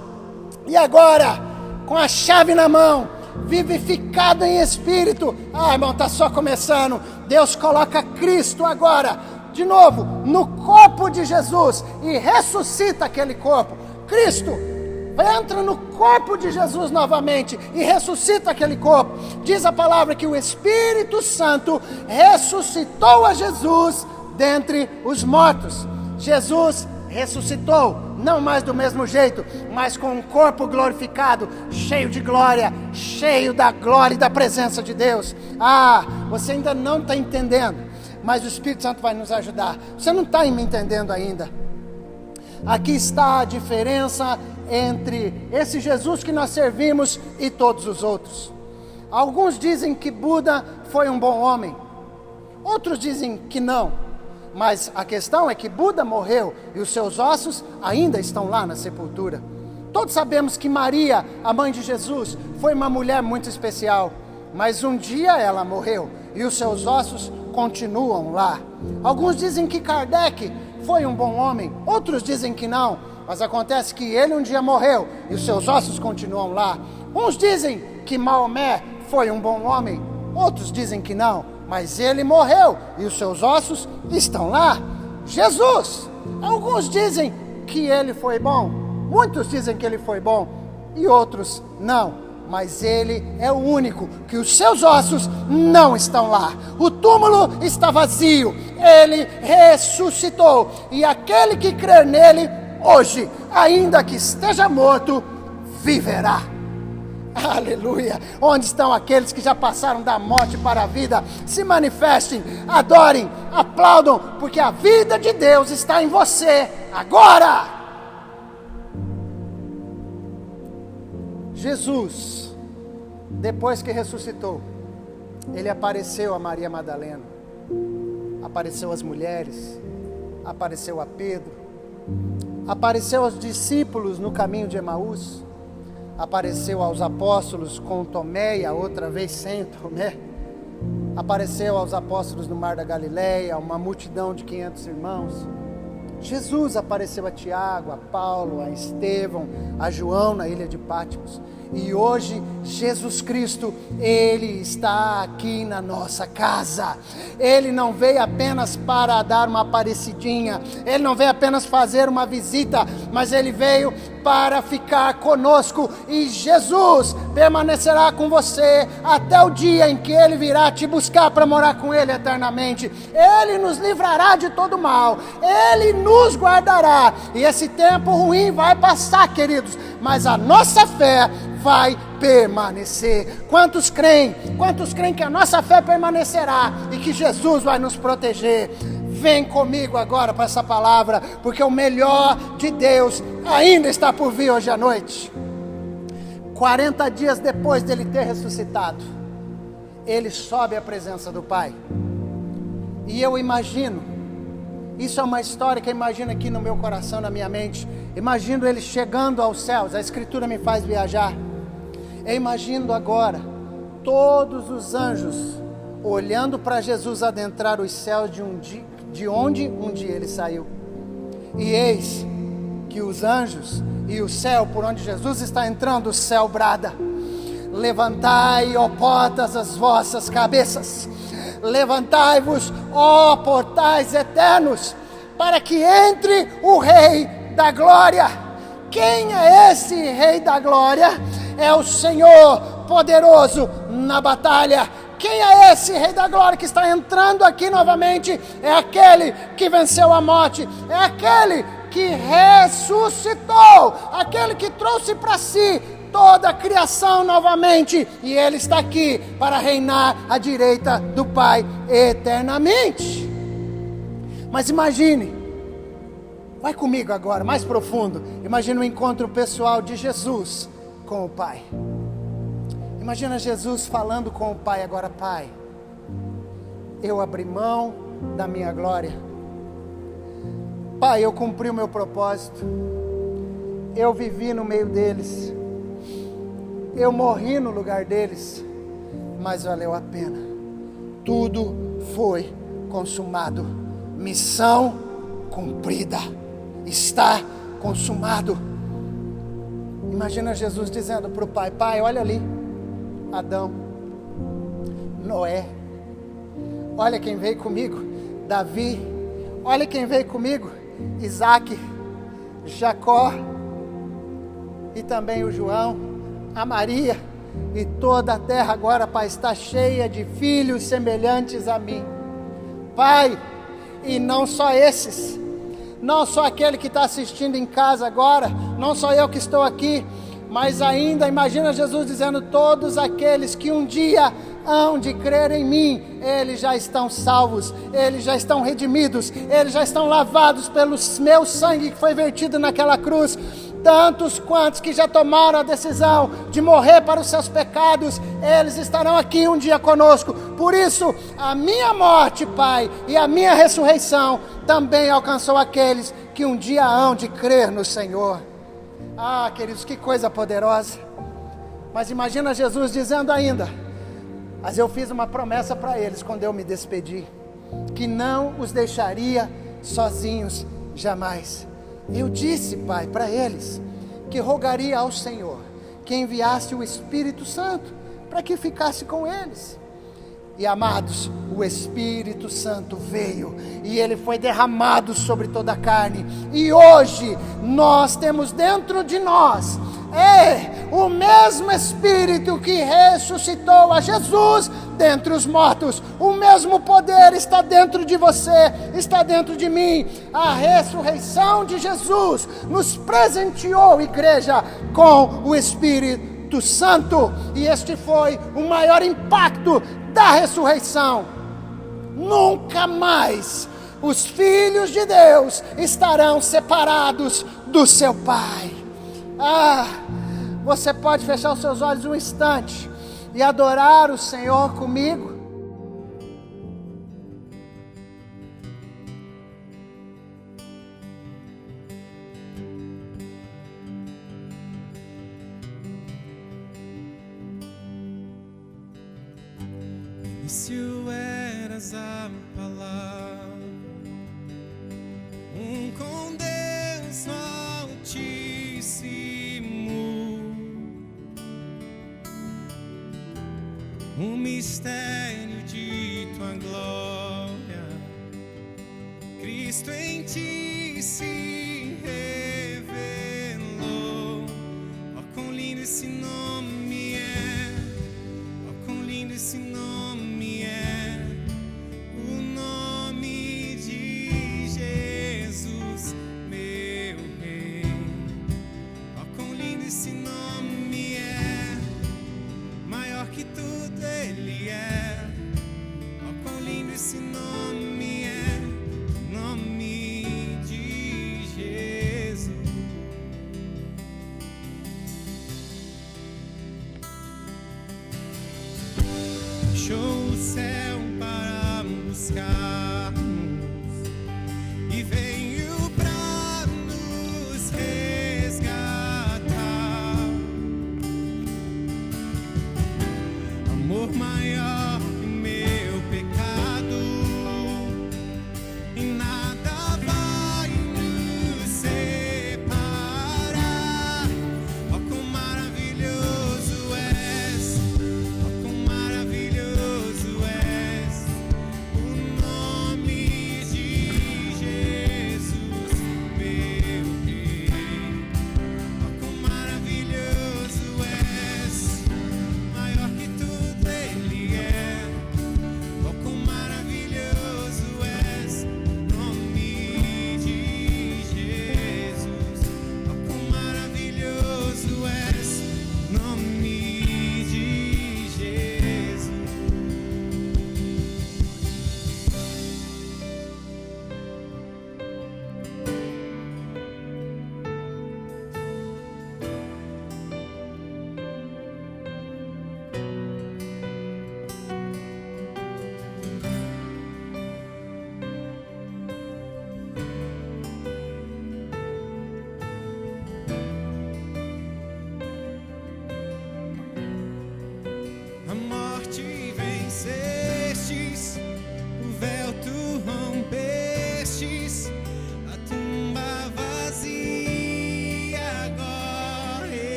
E agora, com a chave na mão, vivificado em espírito, irmão, está só começando. Deus coloca Cristo agora, de novo, no corpo de Jesus, e ressuscita aquele corpo. Cristo entra no corpo de Jesus novamente e ressuscita aquele corpo. Diz a palavra que o Espírito Santo ressuscitou a Jesus dentre os mortos. Jesus ressuscitou, não mais do mesmo jeito, mas com um corpo glorificado, cheio de glória, cheio da glória e da presença de Deus. Você ainda não está entendendo, mas o Espírito Santo vai nos ajudar. Você não está me entendendo ainda. Aqui está a diferença entre esse Jesus que nós servimos e todos os outros. Alguns dizem que Buda foi um bom homem, outros dizem que não. Mas a questão é que Buda morreu e os seus ossos ainda estão lá na sepultura. Todos sabemos que Maria, a mãe de Jesus, foi uma mulher muito especial. Mas um dia ela morreu e os seus ossos continuam lá. Alguns dizem que Kardec foi um bom homem, outros dizem que não. Mas acontece que ele um dia morreu e os seus ossos continuam lá. Uns dizem que Maomé foi um bom homem, outros dizem que não. Mas ele morreu e os seus ossos estão lá. Jesus, alguns dizem que ele foi bom, muitos dizem que ele foi bom e outros não. Mas ele é o único que os seus ossos não estão lá. O túmulo está vazio, ele ressuscitou. E aquele que crer nele, hoje, ainda que esteja morto, viverá. Aleluia! Onde estão aqueles que já passaram da morte para a vida? Se manifestem, adorem, aplaudam, porque a vida de Deus está em você agora. Jesus, depois que ressuscitou, ele apareceu a Maria Madalena, apareceu às mulheres, apareceu a Pedro, apareceu aos discípulos no caminho de Emaús, apareceu aos apóstolos com Tomé e a outra vez sem Tomé, apareceu aos apóstolos no Mar da Galileia, uma multidão de 500 irmãos. Jesus apareceu a Tiago, a Paulo, a Estevão, a João na ilha de Patmos. E hoje Jesus Cristo, Ele está aqui na nossa casa. Ele não veio apenas para dar uma aparecidinha, Ele não veio apenas fazer uma visita, mas Ele veio para ficar conosco. E Jesus permanecerá com você até o dia em que Ele virá te buscar para morar com Ele eternamente. Ele nos livrará de todo mal, Ele nos guardará. E esse tempo ruim vai passar, queridos, mas a nossa fé vai permanecer. Quantos creem que a nossa fé permanecerá e que Jesus vai nos proteger? Vem comigo agora para essa palavra, porque o melhor de Deus ainda está por vir hoje à noite. 40 dias depois dele ter ressuscitado, ele sobe à presença do Pai. E eu imagino, isso é uma história que eu imagino aqui no meu coração, na minha mente. Imagino ele chegando aos céus, a Escritura me faz viajar. Eu imagino agora todos os anjos olhando para Jesus adentrar os céus de onde um dia ele saiu. E eis que os anjos e o céu por onde Jesus está entrando, o céu brada: levantai, ó portas, as vossas cabeças, levantai-vos, ó portais eternos, para que entre o Rei da Glória. Quem é esse Rei da Glória? É o Senhor poderoso na batalha. Quem é esse Rei da Glória que está entrando aqui novamente? É aquele que venceu a morte, é aquele que ressuscitou, aquele que trouxe para si toda a criação novamente, e Ele está aqui para reinar à direita do Pai eternamente. Mas imagine, vai comigo agora, mais profundo, imagine o encontro pessoal de Jesus com o Pai. Imagina Jesus falando com o Pai agora: Pai, eu abri mão da minha glória. Pai, eu cumpri o meu propósito. Eu vivi no meio deles. Eu morri no lugar deles. Mas valeu a pena. Tudo foi consumado. Missão cumprida. Está consumado. Imagina Jesus dizendo para o Pai: Pai, olha ali, Adão, Noé, olha quem veio comigo, Davi, olha quem veio comigo, Isaac, Jacó, e também o João, a Maria, e toda a terra agora, Pai, está cheia de filhos semelhantes a mim. Pai, e não só esses, não só aquele que está assistindo em casa agora, não só eu que estou aqui, mas ainda, imagina Jesus dizendo: todos aqueles que um dia hão de crer em mim, eles já estão salvos, eles já estão redimidos, eles já estão lavados pelo meu sangue que foi vertido naquela cruz. Tantos quantos que já tomaram a decisão de morrer para os seus pecados, eles estarão aqui um dia conosco. Por isso, a minha morte, Pai, e a minha ressurreição também alcançou aqueles que um dia hão de crer no Senhor. Ah, queridos, que coisa poderosa. Mas imagina Jesus dizendo ainda: mas eu fiz uma promessa para eles quando eu me despedi, que não os deixaria sozinhos jamais. Eu disse, Pai, para eles, que rogaria ao Senhor que enviasse o Espírito Santo para que ficasse com eles. E amados, o Espírito Santo veio e ele foi derramado sobre toda a carne. E hoje nós temos dentro de nós o mesmo Espírito que ressuscitou a Jesus dentre os mortos. O mesmo poder está dentro de você, está dentro de mim. A ressurreição de Jesus nos presenteou, igreja, com o Espírito Santo. E este foi o maior impacto da ressurreição. Nunca mais os filhos de Deus estarão separados do seu Pai. Você pode fechar os seus olhos um instante e adorar o Senhor comigo? início eras a palavra, com Deus no Altíssimo, mistério de tua glória, Cristo em ti se revelou. Ó, quão lindo esse nome é, ó, quão lindo esse nome é, o nome de Jesus, meu Rei. Ó, quão lindo esse nome é, maior que tudo ele é. Ó, quão lindo esse nome é, nome de Jesus.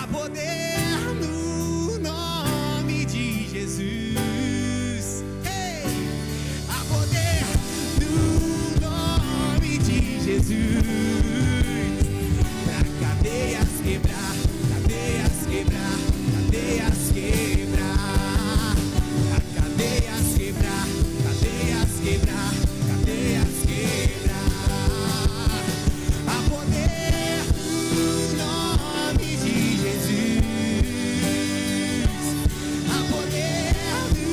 Há poder no nome de Jesus. Ei! Há poder no nome de Jesus. Pra cadeias quebrar, cadeias quebrar, cadeias quebrar. Pra cadeias quebrar, cadeias quebrar, cadeias quebrar. Há poder no nome de Jesus. Há poder no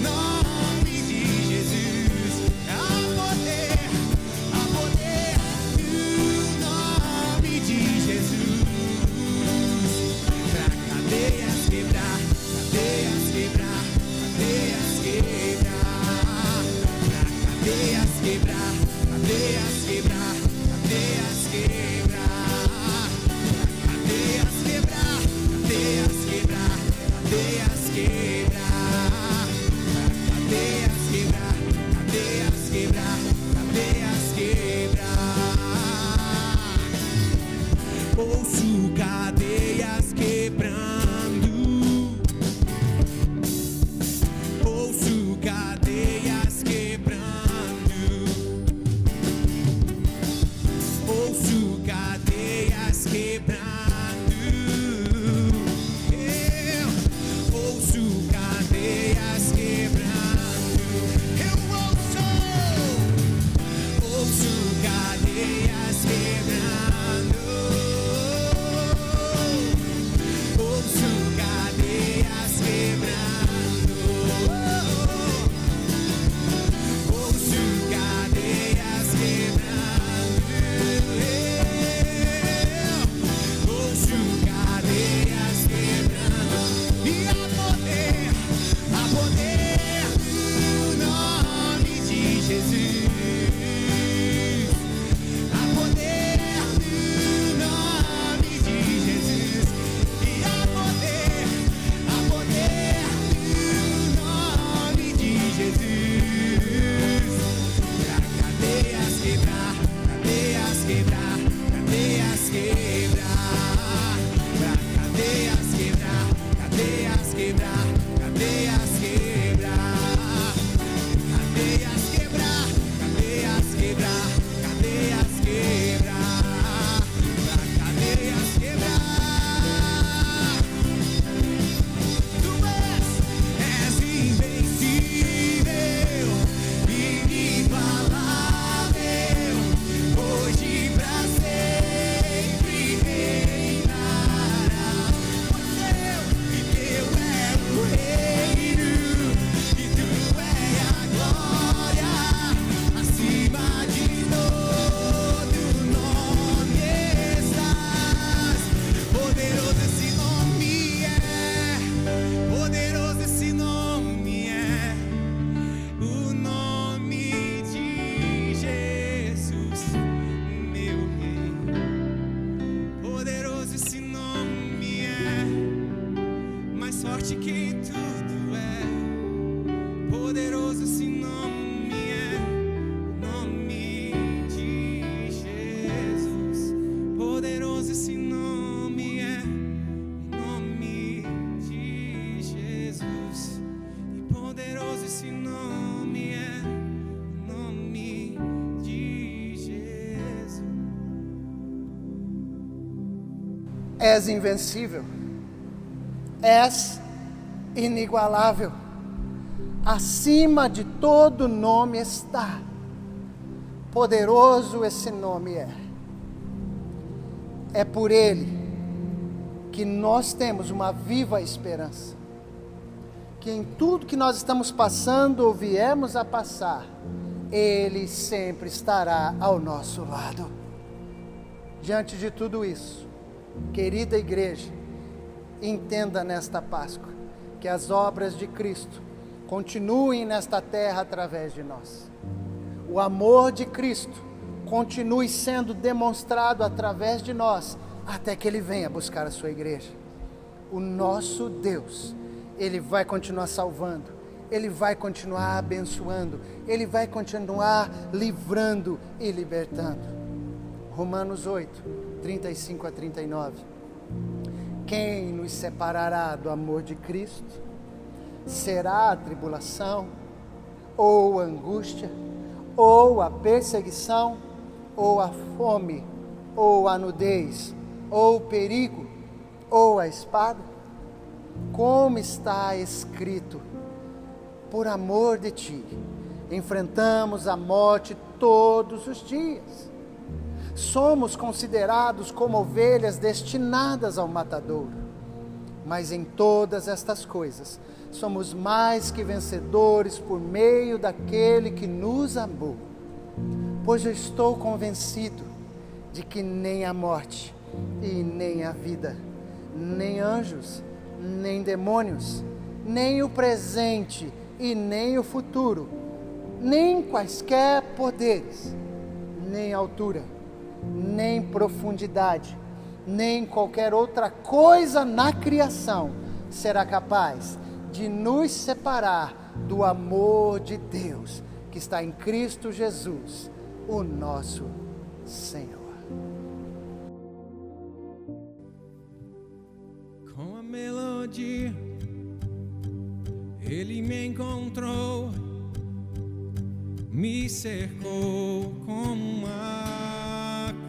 nome de Jesus. Há poder no nome de Jesus. Pra cadeias quebrar, cadeias quebrar, cadeias quebrar. Pra cadeias quebrar, cadeias quebrar, cadeias quebrar. Pra cadeias quebrar, cadeias quebrar, cadeias quebrar. Pra cadeias quebrar, cadeias quebrar, cadeias quebrar. Ouço cadeias quebrando. Ouço cadeias quebrando. Ouço cadeias quebrando. Eu ouço cadeias quebrando. Eu ouço cadeias quebrando. Ouço cadeias quebrando. Ouço cadeias quebrando. Ouço cadeias quebrando. E há poder no nome de Jesus. Há poder no nome de Jesus. E há poder no nome de Jesus. Pra cadeias quebrar, cadeias quebrar, cadeias quebrar. Pra cadeias quebrar, cadeias quebrar, cadeias quebrar. Cadeias quebrar, cadeias quebrar, cadeias quebrar. Pra cadeias quebrar. Tu és invencível, inigualável, hoje pra sempre reinará. E teu é o reino, e tu é a glória, acima de todo nome estás. Poderoso esse nome é, poderoso esse nome é, o nome de Jesus, meu Rei. Poderoso esse nome é, mais forte que tudo é. Poderoso esse nome é, nome de Jesus. Poderoso esse nome é, nome de Jesus. E poderoso esse nome é, nome de Jesus. És invencível, és inigualável, acima de todo nome está. Poderoso esse nome é. É por ele que nós temos uma viva esperança, que em tudo que nós estamos passando ou viemos a passar, ele sempre estará ao nosso lado. Diante de tudo isso, querida igreja, entenda nesta Páscoa que as obras de Cristo continuem nesta terra através de nós. O amor de Cristo continue sendo demonstrado através de nós, até que Ele venha buscar a sua igreja. O nosso Deus, Ele vai continuar salvando, Ele vai continuar abençoando, Ele vai continuar livrando e libertando. Romanos 8, 35 a 39. Quem nos separará do amor de Cristo? Será a tribulação, ou a angústia, ou a perseguição, ou a fome, ou a nudez, ou o perigo, ou a espada? Como está escrito: por amor de ti, enfrentamos a morte todos os dias. Somos considerados como ovelhas destinadas ao matadouro. Mas em todas estas coisas, somos mais que vencedores por meio daquele que nos amou. Pois eu estou convencido de que nem a morte e nem a vida, nem anjos, nem demônios, nem o presente e nem o futuro, nem quaisquer poderes, nem altura, nem profundidade, nem qualquer outra coisa na criação será capaz de nos separar do amor de Deus que está em Cristo Jesus, o nosso Senhor. Com a melodia, Ele me encontrou, me cercou como uma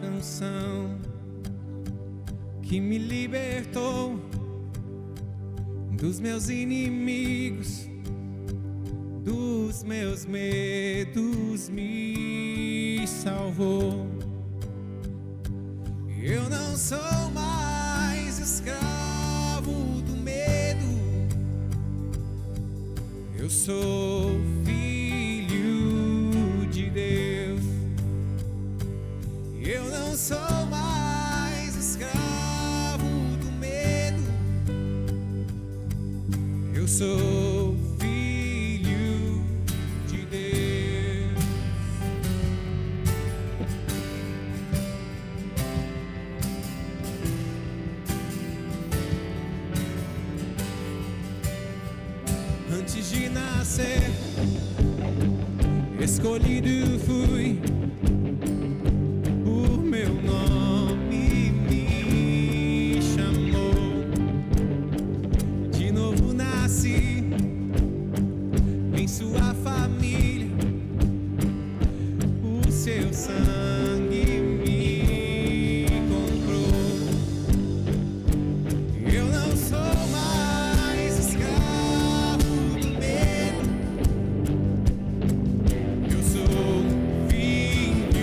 canção que me libertou dos meus inimigos, dos meus medos, me salvou. Eu não sou mais escravo do medo, eu sou filho de Deus. Eu não sou mais escravo do medo, eu sou filho de Deus. Antes de nascer, escolhido fui, por meu nome me chamou. De novo nasci em sua família, o seu sangue me comprou. Eu não sou mais escravo do medo, eu sou filho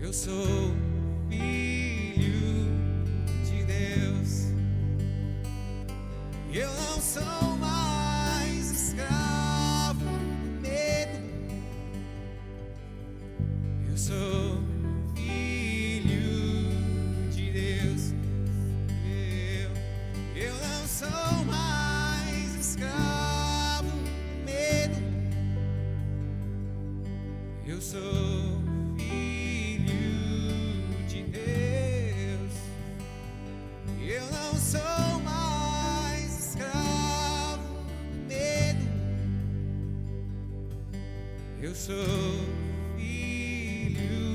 Eu sou filho de Deus. Eu não sou mais escravo do medo. Eu sou filho de Deus. Eu não sou mais escravo do medo. Eu sou filho de Deus. Eu não sou mais escravo do medo. Eu sou filho